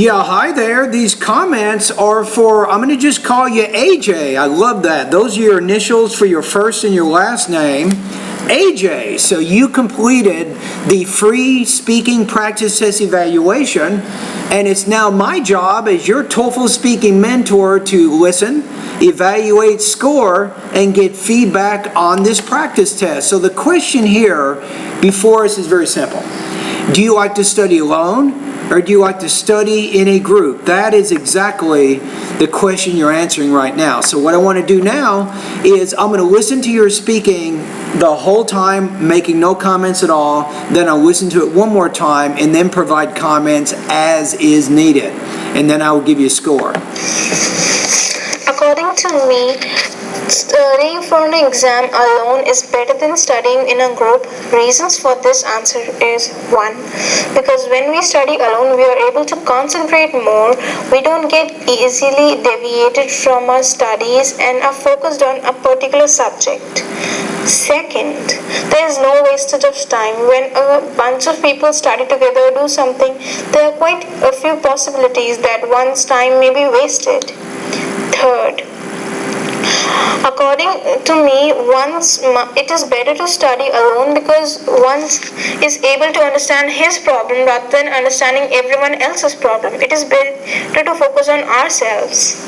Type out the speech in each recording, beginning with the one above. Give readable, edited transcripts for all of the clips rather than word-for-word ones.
Yeah, hi there. These comments are for, I'm going to just call you AJ. I love that. Those are your initials for your first and your last name. AJ. So you completed the free speaking practice test evaluation, and it's now my job as your TOEFL speaking mentor to listen, evaluate, score, and get feedback on this practice test. So the question here before us is very simple. Do you like to study alone? Or do you like to study in a group? That is exactly the question you're answering right now. So what I want to do now is I'm going to listen to your speaking the whole time, making no comments at all. Then I'll listen to it one more time and then provide comments as is needed. And then I will give you a score. According to me, studying for an exam alone is better than studying in a group. Reasons for this answer is 1. Because when we study alone, we are able to concentrate more. We don't get easily deviated from our studies and are focused on a particular subject. Second, there is no wastage of time. When a bunch of people study together or do something, there are quite a few possibilities that one's time may be wasted. Third, according to me, it is better to study alone because one is able to understand his problem rather than understanding everyone else's problem. It is better to focus on ourselves.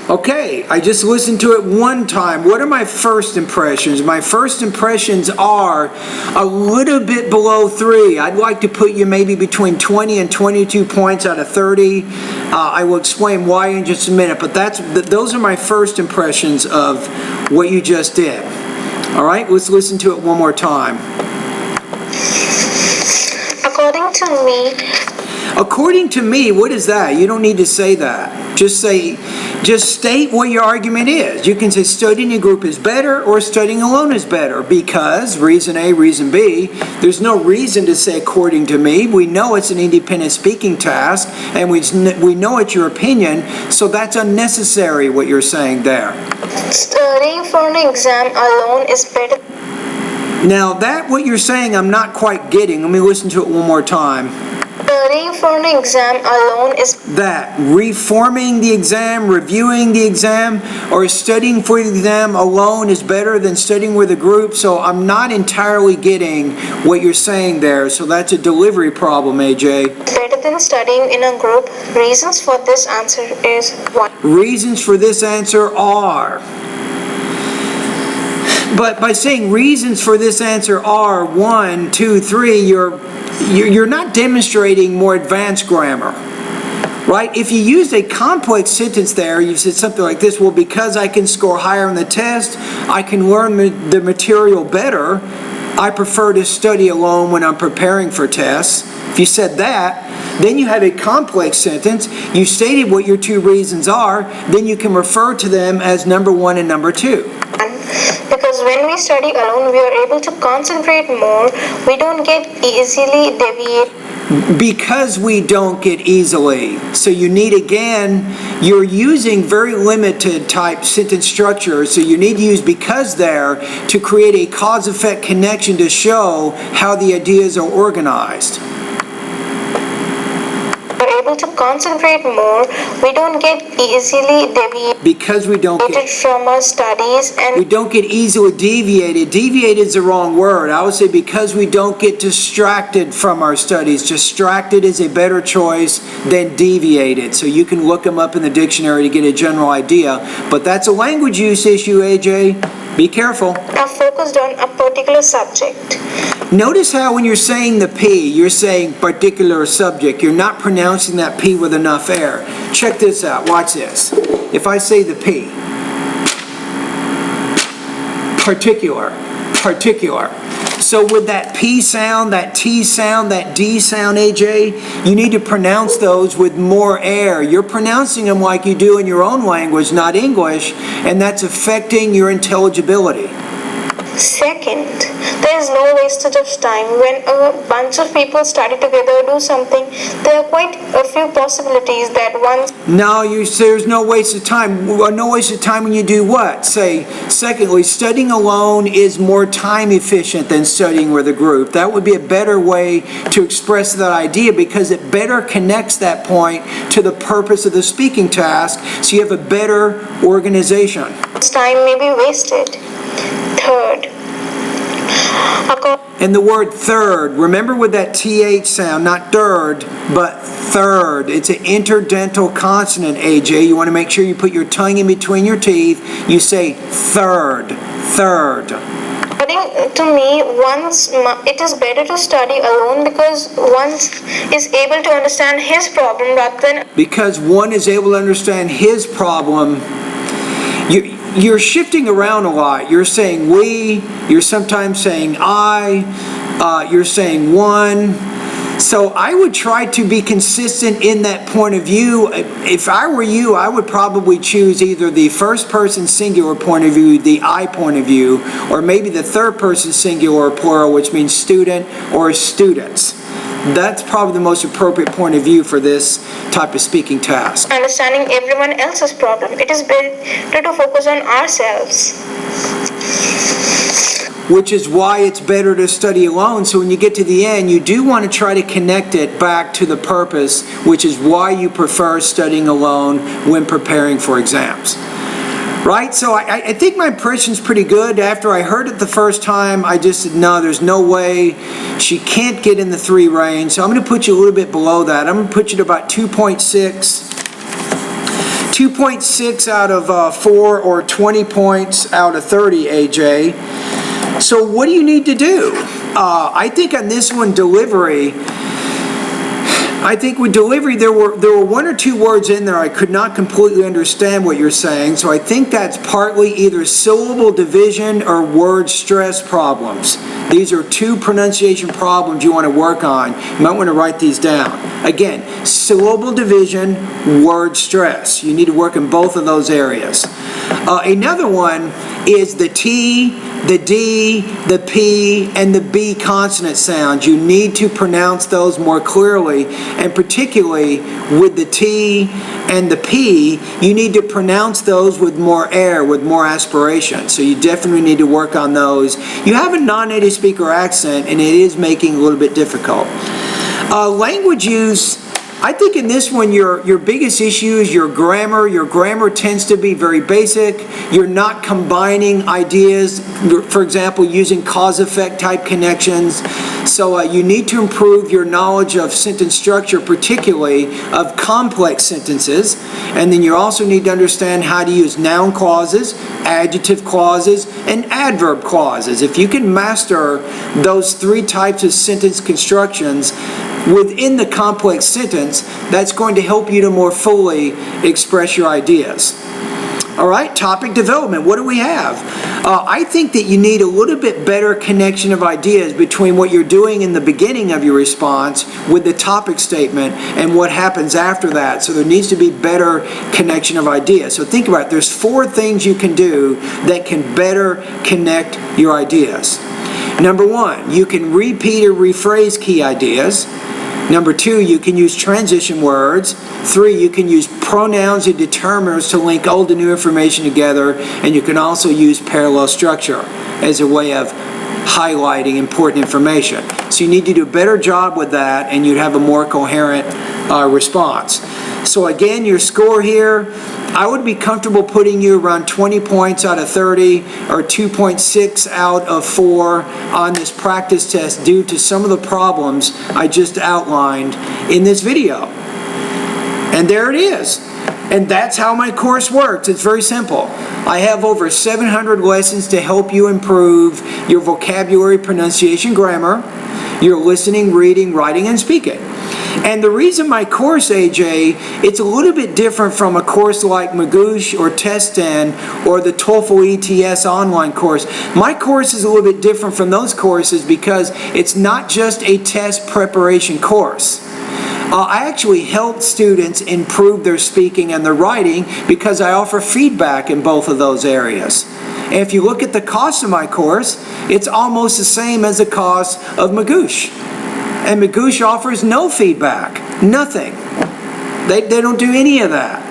Okay, I just listened to it one time. What are my first impressions? My first impressions are a little bit below 3. I'd like to put you maybe between 20 and 22 points out of 30. I will explain why in just a minute, but those are my first impressions of what you just did. All right, let's listen to it one more time. According to me, what is that? You don't need to say that. Just state what your argument is. You can say studying in a group is better or studying alone is better because reason A, reason B. There's no reason to say according to me. We know it's an independent speaking task and we know it's your opinion, so that's unnecessary what you're saying there. Studying for an exam alone is better. Now what you're saying I'm not quite getting. Let me listen to it one more time. Studying for an exam alone is that reforming the exam, reviewing the exam, or studying for the exam alone is better than studying with a group. So I'm not entirely getting what you're saying there. So that's a delivery problem, AJ. Better than studying in a group. Reasons for this answer is 1. Reasons for this answer are. But by saying reasons for this answer are 1, 2, 3, you're not demonstrating more advanced grammar, right? If you used a complex sentence there, you said something like this, well, because I can score higher on the test, I can learn the material better, I prefer to study alone when I'm preparing for tests. If you said that, then you have a complex sentence, you stated what your 2 reasons are, then you can refer to them as number 1 and number 2. Because when we study alone, we are able to concentrate more. We don't get easily deviated. Because we don't get easily. So you need, again, you're using very limited type sentence structure. So you need to use because there to create a cause-effect connection to show how the ideas are organized. Able to concentrate more. We don't get easily deviated because we don't get from our studies, and we don't get easily deviated. Deviated is the wrong word. I would say because we don't get distracted from our studies. Distracted is a better choice than deviated. So you can look them up in the dictionary to get a general idea. But that's a language use issue, AJ. Be careful. Are focused on a particular subject. Notice how when you're saying the P, you're saying particular subject. You're not pronouncing that P with enough air. Check this out. Watch this. If I say the P, particular. So with that P sound, that T sound, that D sound, AJ, you need to pronounce those with more air. You're pronouncing them like you do in your own language, not English, and that's affecting your intelligibility. Second, There is no wastage of time. When a bunch of people study together, do something, there are quite a few possibilities that one. No, you say there's no waste of time. No waste of time when you do what? Say, secondly, studying alone is more time efficient than studying with a group. That would be a better way to express that idea because it better connects that point to the purpose of the speaking task, so you have a better organization. Time may be wasted. Third, and the word third, remember with that TH sound, not third, but third. It's an interdental consonant, AJ. You want to make sure you put your tongue in between your teeth. You say third, third. According to me, it is better to study alone because one is able to understand his problem rather than. Because one is able to understand his problem. You're shifting around a lot. You're saying we, you're sometimes saying I, you're saying one. So I would try to be consistent in that point of view. If I were you, I would probably choose either the first person singular point of view, the I point of view, or maybe the third person singular or plural, which means student or students. That's probably the most appropriate point of view for this type of speaking task. Understanding everyone else's problem. It is better to focus on ourselves. Which is why it's better to study alone. So when you get to the end, you do want to try to connect it back to the purpose, which is why you prefer studying alone when preparing for exams. Right? So I think my impression's pretty good. After I heard it the first time, I just said, no, there's no way she can't get in the 3 range. So I'm going to put you a little bit below that. I'm going to put you to about 2.6. 2.6 out of 4 or 20 points out of 30, AJ. So what do you need to do? I think on this one, delivery, I think with delivery, there were 1 or 2 words in there I could not completely understand what you're saying. So I think that's partly either syllable division or word stress problems. These are 2 pronunciation problems you want to work on. You might want to write these down. Again, syllable division, word stress. You need to work in both of those areas. Another one is the T, the D, the P, and the B consonant sounds. You need to pronounce those more clearly, and particularly with the T and the P, you need to pronounce those with more air, with more aspiration. So you definitely need to work on those. You have a non-native speaker accent, and it is making it a little bit difficult. Language use, I think in this one your biggest issue is your grammar. Your grammar tends to be very basic. You're not combining ideas, for example, using cause-effect type connections. So you need to improve your knowledge of sentence structure, particularly of complex sentences. And then you also need to understand how to use noun clauses, adjective clauses, and adverb clauses. If you can master those 3 types of sentence constructions within the complex sentence, that's going to help you to more fully express your ideas. All right, topic development. What do we have? I think that you need a little bit better connection of ideas between what you're doing in the beginning of your response with the topic statement and what happens after that. So there needs to be better connection of ideas. So think about it. There's 4 things you can do that can better connect your ideas. Number 1, you can repeat or rephrase key ideas. Number 2, you can use transition words. 3, you can use pronouns and determiners to link old and new information together. And you can also use parallel structure as a way of highlighting important information. So you need to do a better job with that, and you'd have a more coherent response. So again, your score here, I would be comfortable putting you around 20 points out of 30 or 2.6 out of 4 on this practice test due to some of the problems I just outlined in this video. And there it is. And that's how my course works. It's very simple. I have over 700 lessons to help you improve your vocabulary, pronunciation, grammar, your listening, reading, writing, and speaking. And the reason my course, AJ, it's a little bit different from a course like Magoosh or Testin or the TOEFL ETS online course. My course is a little bit different from those courses because it's not just a test preparation course. I actually help students improve their speaking and their writing because I offer feedback in both of those areas. And if you look at the cost of my course, it's almost the same as the cost of Magoosh. And Magoosh offers no feedback, nothing. They don't do any of that.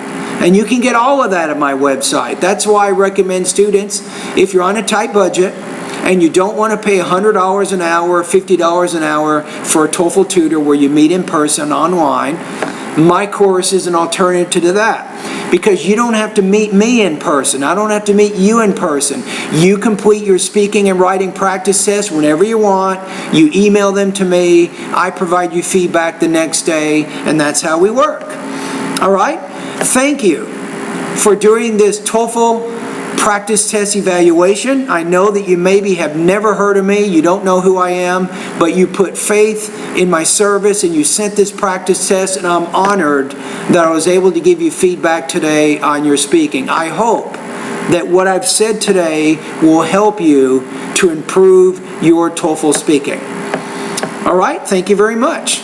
And you can get all of that at my website. That's why I recommend students, if you're on a tight budget and you don't want to pay $100 an hour, $50 an hour for a TOEFL tutor where you meet in person online, my course is an alternative to that. Because you don't have to meet me in person. I don't have to meet you in person. You complete your speaking and writing practice tests whenever you want. You email them to me. I provide you feedback the next day, and that's how we work. All right? Thank you for doing this TOEFL practice test evaluation. I know that you maybe have never heard of me, you don't know who I am, but you put faith in my service and you sent this practice test, and I'm honored that I was able to give you feedback today on your speaking. I hope that what I've said today will help you to improve your TOEFL speaking. All right, thank you very much.